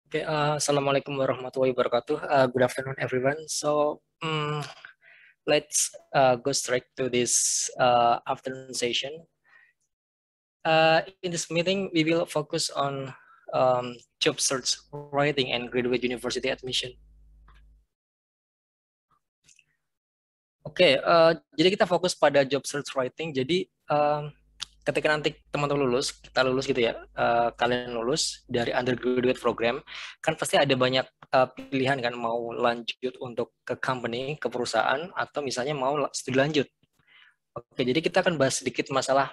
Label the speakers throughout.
Speaker 1: Okay, Assalamualaikum warahmatullahi wabarakatuh. Good afternoon, everyone. Let's go straight to this afternoon session. In this meeting, we will focus on job search writing and graduate university admission. Oke, jadi kita fokus pada job search writing. Jadi ketika nanti teman-teman lulus, kita lulus gitu ya, kalian lulus dari undergraduate program, kan pasti ada banyak pilihan kan, mau lanjut untuk ke company, ke perusahaan, atau misalnya mau studi lanjut. Oke, jadi kita akan bahas sedikit masalah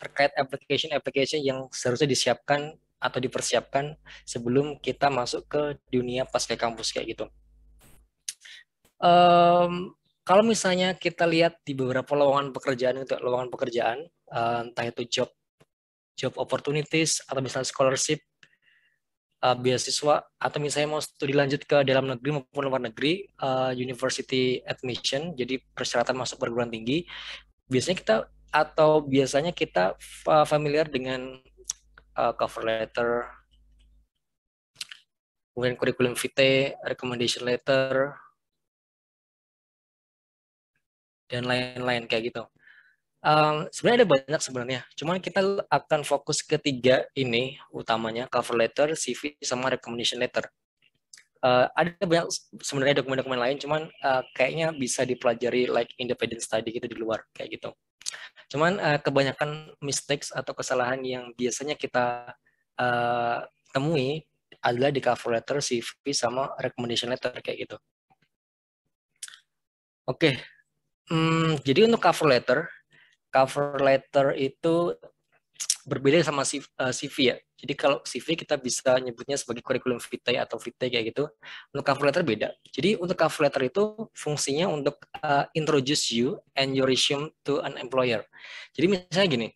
Speaker 1: terkait application yang seharusnya disiapkan atau dipersiapkan sebelum kita masuk ke dunia pasca kampus kayak gitu. Kalau misalnya kita lihat di beberapa lowongan pekerjaan, entah itu job opportunities atau misalnya scholarship, beasiswa, atau misalnya mau studi lanjut ke dalam negeri maupun luar negeri, university admission, jadi persyaratan masuk perguruan tinggi, biasanya kita familiar dengan cover letter, kemudian curriculum vitae, recommendation letter, dan lain-lain kayak gitu. Sebenarnya ada banyak sebenarnya, cuman kita akan fokus ke tiga ini utamanya, cover letter, CV, sama recommendation letter. Ada banyak sebenarnya dokumen-dokumen lain, cuman kayaknya bisa dipelajari like independent study gitu di luar kayak gitu. Cuman kebanyakan mistakes atau kesalahan yang biasanya kita temui adalah di cover letter, CV, sama recommendation letter kayak gitu. Oke, jadi untuk cover letter itu berbeda sama CV ya. Jadi kalau CV kita bisa nyebutnya sebagai curriculum vitae atau vitae kayak gitu. Untuk cover letter beda. Jadi untuk cover letter itu fungsinya untuk introduce you and your resume to an employer. Jadi misalnya gini,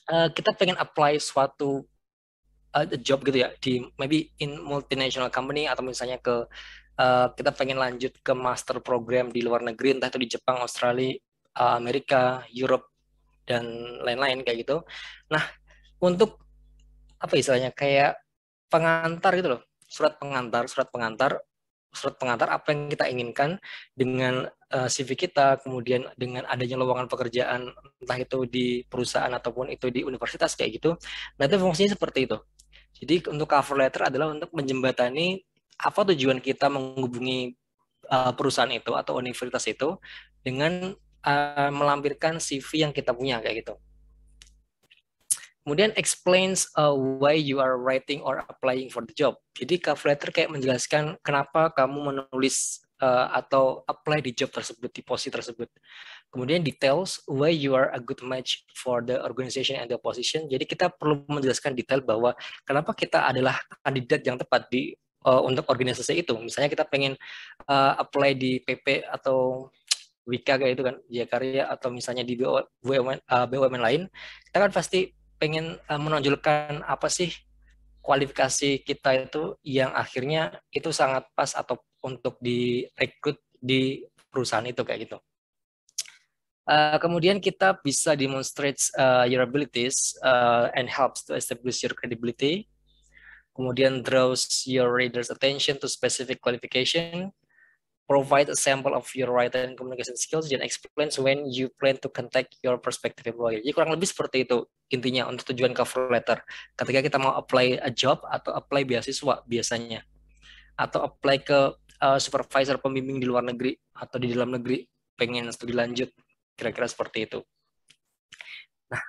Speaker 1: kita pengen apply suatu job gitu ya di maybe in multinational company, atau misalnya kita pengen lanjut ke master program di luar negeri, entah itu di Jepang, Australia, Amerika, Europe, dan lain-lain kayak gitu. Nah, untuk apa istilahnya, kayak pengantar gitu loh, surat pengantar apa yang kita inginkan dengan CV kita, kemudian dengan adanya lowongan pekerjaan entah itu di perusahaan ataupun itu di universitas kayak gitu. Nah, itu fungsinya seperti itu. Jadi untuk cover letter adalah untuk menjembatani apa tujuan kita menghubungi perusahaan itu atau universitas itu dengan melampirkan CV yang kita punya kayak gitu. Kemudian explains why you are writing or applying for the job. Jadi cover letter kayak menjelaskan kenapa kamu menulis atau apply di job tersebut, di posisi tersebut. Kemudian details why you are a good match for the organization and the position. Jadi kita perlu menjelaskan detail bahwa kenapa kita adalah kandidat yang tepat untuk organisasi itu. Misalnya kita pengen apply di PP atau Wika kayak itu kan, Jakarta, atau misalnya di BUMN lain, kita kan pasti pengen menonjolkan apa sih kualifikasi kita itu yang akhirnya itu sangat pas atau untuk direkrut di perusahaan itu kayak gitu. Kemudian kita bisa demonstrate your abilities and helps to establish your credibility. Kemudian draws your readers' attention to specific qualification. Provide a sample of your writing and communication skills, dan explains when you plan to contact your prospective employer. Jadi kurang lebih seperti itu intinya untuk tujuan cover letter. Ketika kita mau apply a job atau apply beasiswa biasanya, atau apply ke supervisor pembimbing di luar negeri atau di dalam negeri pengen studi lanjut, kira-kira seperti itu. Nah,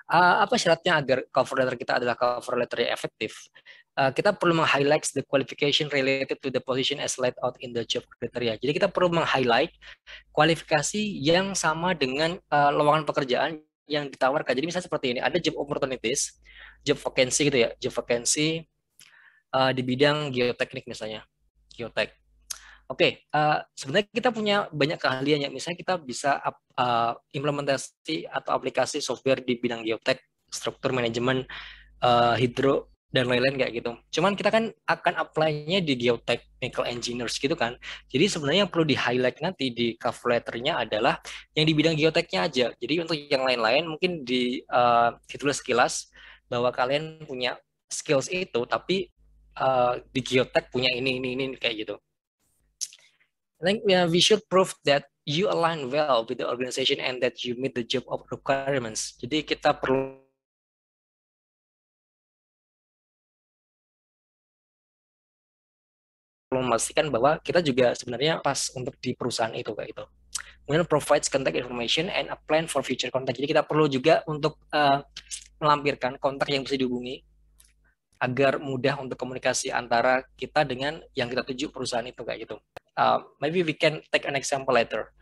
Speaker 1: apa syaratnya agar cover letter kita adalah cover letter yang efektif? Kita perlu meng-highlight the qualification related to the position as laid out in the job criteria. Jadi kita perlu meng-highlight kualifikasi yang sama dengan lowongan pekerjaan yang ditawarkan. Jadi misalnya seperti ini, ada job opportunities, job vacancy gitu ya, job vacancy di bidang geoteknik misalnya, geotek. Oke, sebenarnya kita punya banyak keahlian ya. Misalnya kita bisa implementasi atau aplikasi software di bidang geotek, struktur manajemen, hidro, dan lain-lain kayak gitu. Cuman kita kan akan apply-nya di geotechnical engineers gitu kan. Jadi sebenarnya yang perlu di-highlight nanti di cover letter-nya adalah yang di bidang geoteknya aja. Jadi untuk yang lain-lain mungkin ditulis sekilas bahwa kalian punya skills itu, tapi di geotek punya ini kayak gitu. I think we should prove that you align well with the organization and that you meet the job requirements. Jadi kita perlu memastikan bahwa kita juga sebenarnya pas untuk di perusahaan itu kayak gitu. Kemudian provides contact information and a plan for future contact. Jadi kita perlu juga untuk melampirkan kontak yang bisa dihubungi agar mudah untuk komunikasi antara kita dengan yang kita tuju perusahaan itu kayak gitu. Maybe we can take an example later.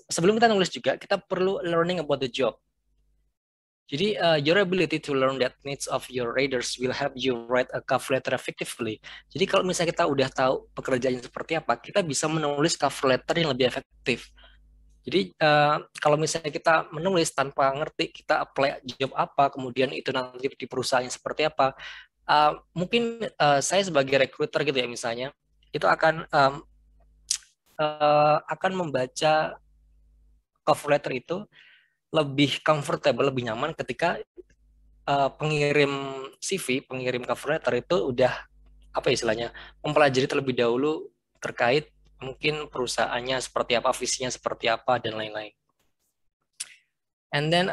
Speaker 1: Sebelum kita nulis juga, kita perlu learning about the job. Jadi, your ability to learn that needs of your readers will help you write a cover letter effectively. Jadi, kalau misalnya kita udah tahu pekerjaannya seperti apa, kita bisa menulis cover letter yang lebih efektif. Jadi, kalau misalnya kita menulis tanpa ngerti kita apply job apa, kemudian itu nanti di perusahaan seperti apa, mungkin saya sebagai recruiter gitu ya misalnya, itu akan membaca cover letter itu lebih comfortable, lebih nyaman ketika pengirim CV, pengirim cover letter itu udah apa istilahnya mempelajari terlebih dahulu terkait mungkin perusahaannya seperti apa, visinya seperti apa dan lain-lain. And then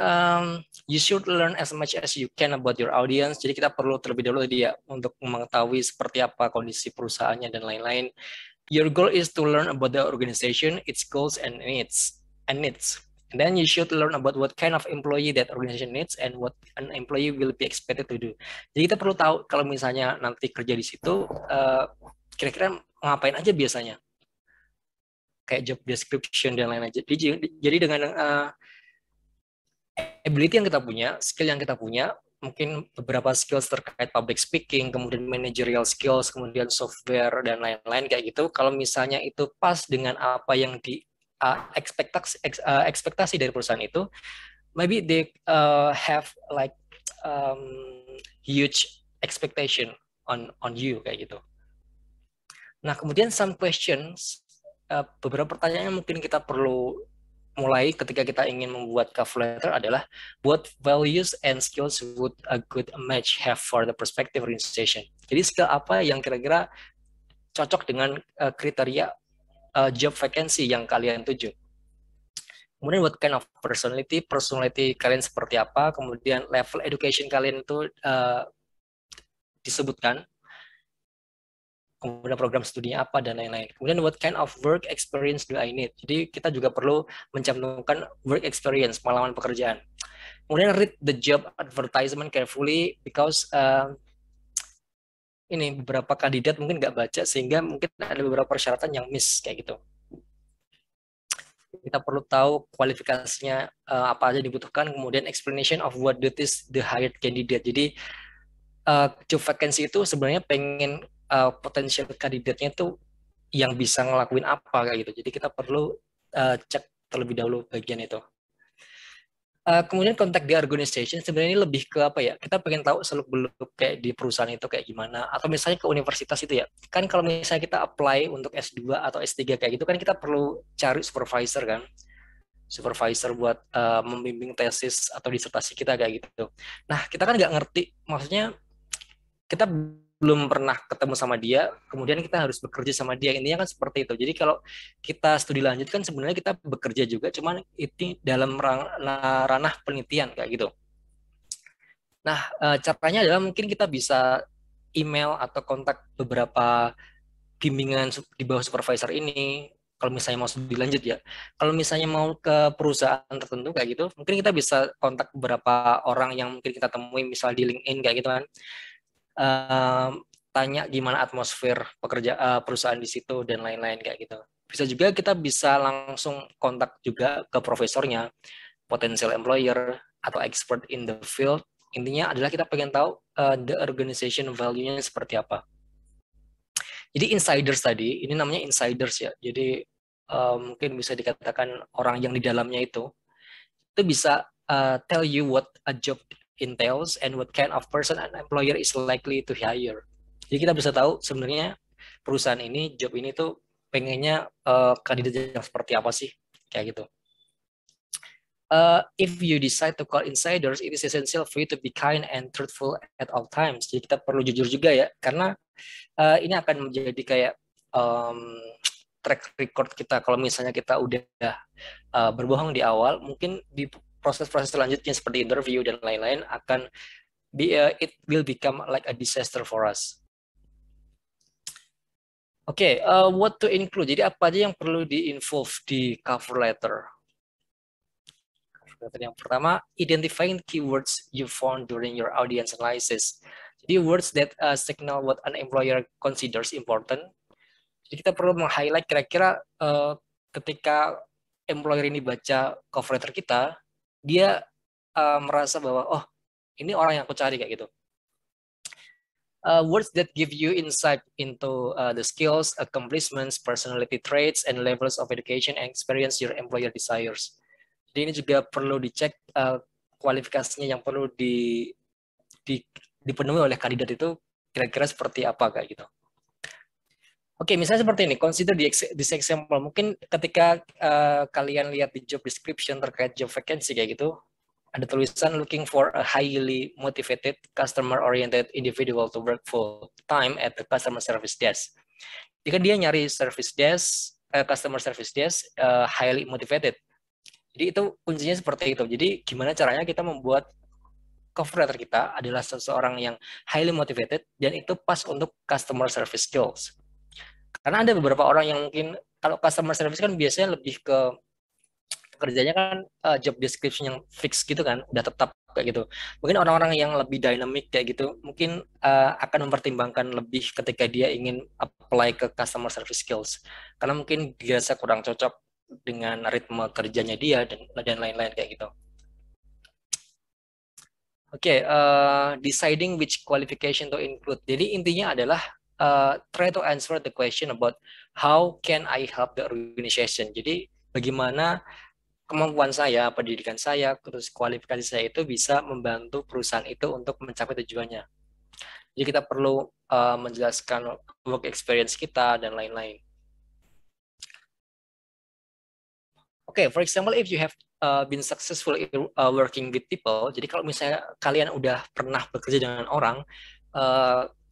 Speaker 1: you should learn as much as you can about your audience. Jadi kita perlu terlebih dahulu dia untuk mengetahui seperti apa kondisi perusahaannya dan lain-lain. Your goal is to learn about the organization, its goals and needs. And then you should learn about what kind of employee that organization needs and what an employee will be expected to do. Jadi kita perlu tahu kalau misalnya nanti kerja di situ, kira-kira ngapain aja biasanya. Kayak job description dan lain-lain. Jadi dengan ability yang kita punya, skill yang kita punya, mungkin beberapa skills terkait public speaking, kemudian managerial skills, kemudian software dan lain-lain kayak gitu. Kalau misalnya itu pas dengan apa yang di ekspektasi dari perusahaan itu, maybe they have like huge expectation on you kayak gitu. Nah, kemudian some questions, beberapa pertanyaan yang mungkin kita perlu mulai ketika kita ingin membuat cover letter adalah what values and skills would a good match have for the prospective organization. Jadi skill apa yang kira-kira cocok dengan kriteria job vacancy yang kalian tuju. Kemudian what kind of personality kalian seperti apa, kemudian level education kalian itu disebutkan, kemudian program studinya apa dan lain-lain. Kemudian what kind of work experience do I need? Jadi kita juga perlu mencantumkan work experience, pengalaman pekerjaan. Kemudian read the job advertisement carefully because ini beberapa kandidat mungkin nggak baca sehingga mungkin ada beberapa persyaratan yang miss kayak gitu. Kita perlu tahu kualifikasinya apa aja dibutuhkan, kemudian explanation of what duties the hired candidate. Jadi job vacancy itu sebenarnya pengen potensial kandidatnya itu yang bisa ngelakuin apa kayak gitu. Jadi kita perlu cek terlebih dahulu bagian itu. Kemudian kontak di organization sebenarnya lebih ke apa ya? Kita pengen tahu seluk-beluk kayak di perusahaan itu kayak gimana, atau misalnya ke universitas itu ya. Kan kalau misalnya kita apply untuk S2 atau S3 kayak gitu kan kita perlu cari supervisor kan. Supervisor buat membimbing tesis atau disertasi kita kayak gitu. Nah, kita kan nggak ngerti, maksudnya kita belum pernah ketemu sama dia, kemudian kita harus bekerja sama dia. Intinya kan seperti itu. Jadi kalau kita studi lanjut kan sebenarnya kita bekerja juga, cuman itu dalam ranah penelitian kayak gitu. Nah, caranya adalah mungkin kita bisa email atau kontak beberapa bimbingan di bawah supervisor ini. Kalau misalnya mau studi lanjut ya. Kalau misalnya mau ke perusahaan tertentu kayak gitu, mungkin kita bisa kontak beberapa orang yang mungkin kita temui, misal di LinkedIn kayak gitu kan. Tanya gimana atmosfer perusahaan di situ dan lain-lain kayak gitu. Bisa juga kita bisa langsung kontak juga ke profesornya, potential employer atau expert in the field. Intinya adalah kita pengen tahu the organization value-nya seperti apa. Jadi insiders tadi, ini namanya insiders ya. Jadi mungkin bisa dikatakan orang yang di dalamnya itu bisa tell you what a job entails and what kind of person an employer is likely to hire. Jadi kita bisa tahu sebenarnya perusahaan ini, job ini tuh pengennya kandidat yang seperti apa sih, kayak gitu. If you decide to call insiders, it is essential for you to be kind and truthful at all times. Jadi kita perlu jujur juga ya, karena ini akan menjadi kayak track record kita. Kalau misalnya kita udah berbohong di awal, mungkin di proses-proses selanjutnya seperti interview dan lain-lain akan it will become like a disaster for us. Oke, what to include? Jadi apa aja yang perlu di-involve di cover letter? Yang pertama, identifying keywords you found during your audience analysis. Jadi words that signal what an employer considers important. Jadi kita perlu meng-highlight kira-kira ketika employer ini baca cover letter kita, dia merasa bahwa oh ini orang yang aku cari kayak gitu. Words that give you insight into the skills, accomplishments, personality traits, and levels of education and experience your employer desires. Jadi ini juga perlu dicek kualifikasinya yang perlu dipenuhi oleh kandidat itu kira-kira seperti apa kayak gitu. Oke, misalnya seperti ini, consider this example. Mungkin ketika kalian lihat di job description terkait job vacancy kayak gitu, ada tulisan looking for a highly motivated, customer-oriented individual to work full time at the customer service desk. Jika dia nyari service desk, customer service desk, highly motivated. Jadi itu kuncinya seperti itu. Jadi gimana caranya kita membuat cover letter kita adalah seseorang yang highly motivated dan itu pas untuk customer service skills. Karena ada beberapa orang yang mungkin kalau customer service kan biasanya lebih ke kerjanya kan job description yang fix gitu kan, udah tetap kayak gitu. Mungkin orang-orang yang lebih dynamic kayak gitu mungkin akan mempertimbangkan lebih ketika dia ingin apply ke customer service skills. Karena mungkin dirasa kurang cocok dengan ritme kerjanya dia dan lain-lain kayak gitu. Oke, deciding which qualification to include. Jadi intinya adalah try to answer the question about how can I help the organization. Jadi bagaimana kemampuan saya, pendidikan saya, terus kualifikasi saya itu bisa membantu perusahaan itu untuk mencapai tujuannya. Jadi kita perlu menjelaskan work experience kita dan lain-lain. Oke, for example, if you have been successful in working with people, jadi kalau misalnya kalian udah pernah bekerja dengan orang,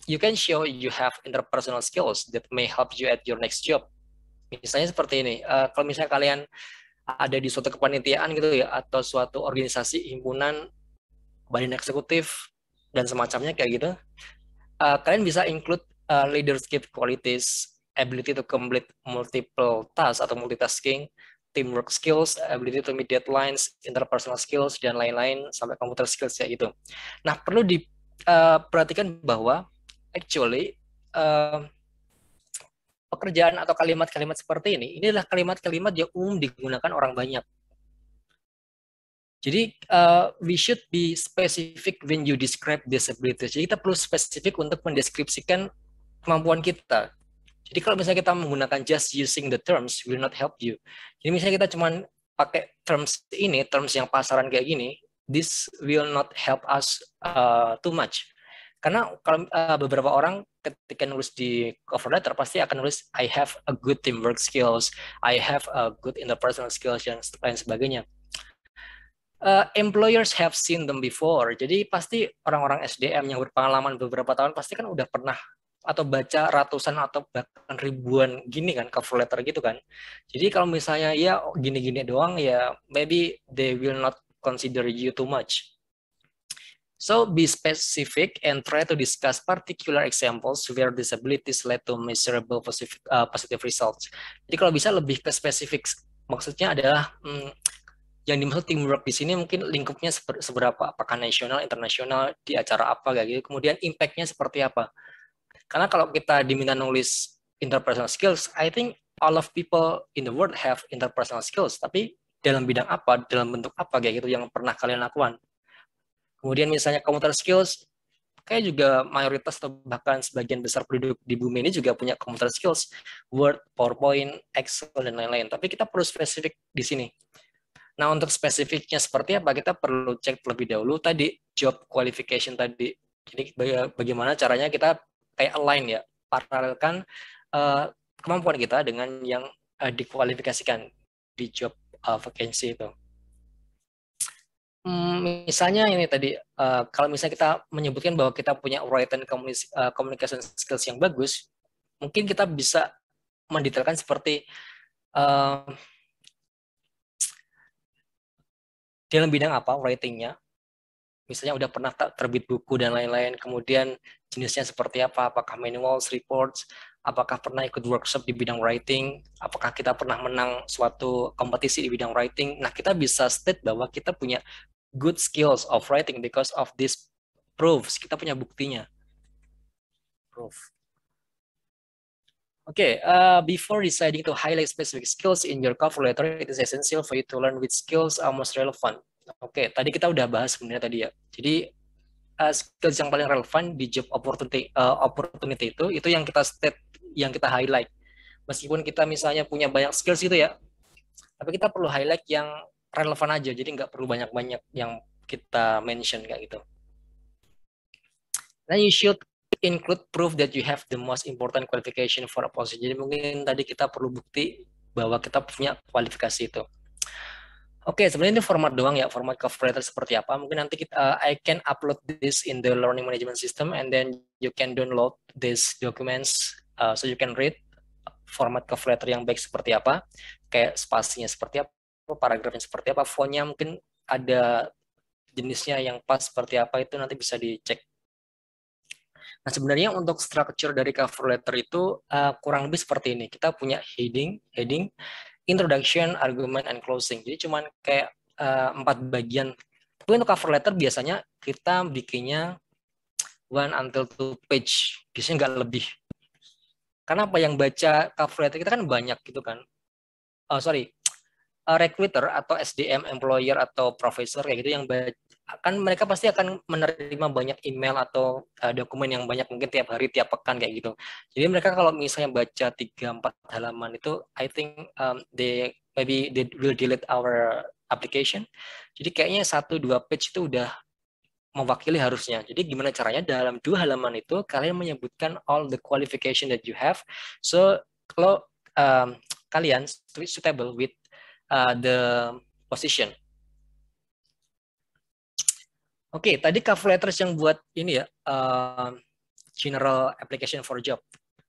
Speaker 1: you can show you have interpersonal skills that may help you at your next job. Misalnya seperti ini, kalau misalnya kalian ada di suatu kepanitiaan gitu ya, atau suatu organisasi, himpunan, badan eksekutif, dan semacamnya kayak gitu, kalian bisa include leadership qualities, ability to complete multiple tasks atau multitasking, teamwork skills, ability to meet deadlines, interpersonal skills, dan lain-lain, sampai computer skills ya gitu. Nah, perlu diperhatikan bahwa actually pekerjaan atau kalimat-kalimat seperti ini adalah kalimat-kalimat yang umum digunakan orang banyak. Jadi we should be specific when you describe disability. Jadi kita perlu spesifik untuk mendeskripsikan kemampuan kita. Jadi kalau misalnya kita menggunakan just using the terms will not help you. Jadi misalnya kita cuma pakai terms ini, terms yang pasaran kayak gini, this will not help us too much. Karena kalau beberapa orang ketika nulis di cover letter pasti akan nulis I have a good teamwork skills, I have a good interpersonal skills dan lain sebagainya. Employers have seen them before. Jadi pasti orang-orang SDM yang berpengalaman beberapa tahun pasti kan udah pernah atau baca ratusan atau bahkan ribuan gini kan cover letter gitu kan. Jadi kalau misalnya ya gini-gini doang ya maybe they will not consider you too much. So be specific and try to discuss particular examples where disabilities led to measurable positive results. Jadi kalau bisa lebih ke spesifik, maksudnya adalah yang dimaksud teamwork di sini mungkin lingkupnya seberapa, apakah nasional, internasional, di acara apa kayak gitu. Kemudian impact-nya seperti apa. Karena kalau kita diminta nulis interpersonal skills, I think all of people in the world have interpersonal skills. Tapi dalam bidang apa, dalam bentuk apa kayak gitu yang pernah kalian lakukan. Kemudian misalnya computer skills, kayak juga mayoritas atau bahkan sebagian besar penduduk di bumi ini juga punya computer skills, Word, PowerPoint, Excel, dan lain-lain. Tapi kita perlu spesifik di sini. Nah, untuk spesifiknya seperti apa, kita perlu cek terlebih dahulu tadi, job qualification tadi. Jadi bagaimana caranya kita kayak align ya, paralelkan kemampuan kita dengan yang dikualifikasikan di job vacancy itu. Misalnya ini tadi, kalau misalnya kita menyebutkan bahwa kita punya written communication skills yang bagus, mungkin kita bisa mendetailkan seperti dalam bidang apa writingnya, misalnya udah pernah terbit buku dan lain-lain, kemudian jenisnya seperti apa, apakah manuals, reports, apakah pernah ikut workshop di bidang writing, apakah kita pernah menang suatu kompetisi di bidang writing. Nah, kita bisa state bahwa kita punya good skills of writing because of this proofs. Kita punya buktinya. Proof. Okay, before deciding to highlight specific skills in your cover letter, it is essential for you to learn which skills are most relevant. Oke, tadi kita udah bahas sebenarnya tadi ya. Jadi skills yang paling relevan di job opportunity itu yang kita state, yang kita highlight. Meskipun kita misalnya punya banyak skills gitu ya, tapi kita perlu highlight yang relevan aja. Jadi nggak perlu banyak-banyak yang kita mention kayak gitu. Then you should include proof that you have the most important qualification for a position. Jadi mungkin tadi kita perlu bukti bahwa kita punya kualifikasi itu. Oke, sebenarnya ini format doang ya, format cover letter seperti apa. Mungkin nanti I can upload this in the learning management system and then you can download these documents so you can read format cover letter yang baik seperti apa, kayak spasinya seperti apa, paragrafnya seperti apa, fontnya mungkin ada jenisnya yang pas seperti apa, itu nanti bisa dicek. Nah, sebenarnya untuk structure dari cover letter itu kurang lebih seperti ini. Kita punya heading, introduction, argument, and closing. Jadi cuman kayak 4 bagian. Tapi untuk cover letter biasanya kita bikinnya 1 until 2 page. Biasanya nggak lebih. Karena apa, yang baca cover letter kita kan banyak gitu kan. Recruiter atau SDM, employer atau professor kayak gitu yang kan mereka pasti akan menerima banyak email atau dokumen yang banyak, mungkin tiap hari, tiap pekan kayak gitu. Jadi mereka kalau misalnya baca 3-4 halaman itu, I think they will delete our application. Jadi kayaknya 1-2 page itu udah mewakili harusnya. Jadi gimana caranya dalam 2 halaman itu kalian menyebutkan all the qualification that you have. So kalau kalian suitable with the position. Oke, tadi cover letters yang buat ini ya, general application for job.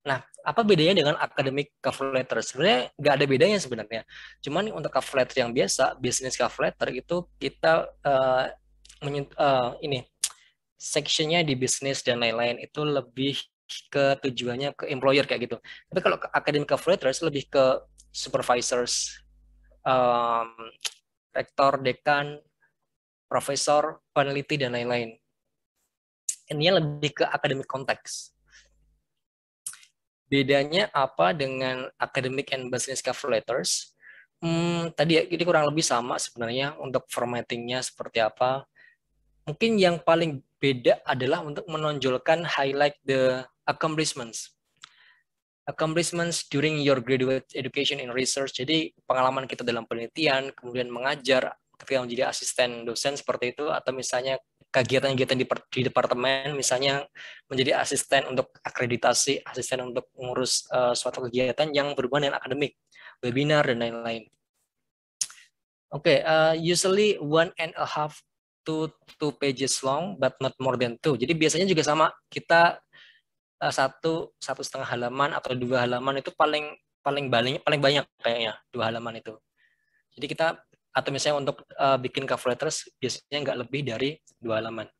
Speaker 1: Nah, apa bedanya dengan academic cover letter? Sebenarnya nggak ada bedanya sebenarnya. Cuman untuk cover letter yang biasa, business cover letter itu kita ini sectionnya di bisnis dan lain-lain itu lebih ke tujuannya ke employer kayak gitu. Tapi kalau academic cover letters lebih ke supervisors, rektor, dekan, profesor, peneliti, dan lain-lain. Ini lebih ke academic konteks. Bedanya apa dengan academic and business cover letters? Tadi ya, ini kurang lebih sama sebenarnya untuk formattingnya seperti apa. Mungkin yang paling beda adalah untuk menonjolkan highlight the accomplishments. Accomplishments during your graduate education in research. Jadi pengalaman kita dalam penelitian, kemudian mengajar, ketika menjadi asisten dosen seperti itu, atau misalnya kegiatan-kegiatan di departemen, misalnya menjadi asisten untuk akreditasi, asisten untuk mengurus suatu kegiatan yang berhubungan dengan akademik, webinar, dan lain-lain. Oke, usually 1.5 to 2 pages long, but not more than 2. Jadi biasanya juga sama, kita 1,5 halaman atau 2 halaman itu paling banyak kayaknya 2 halaman itu. Jadi kita, atau misalnya untuk bikin cover letters biasanya nggak lebih dari 2 halaman.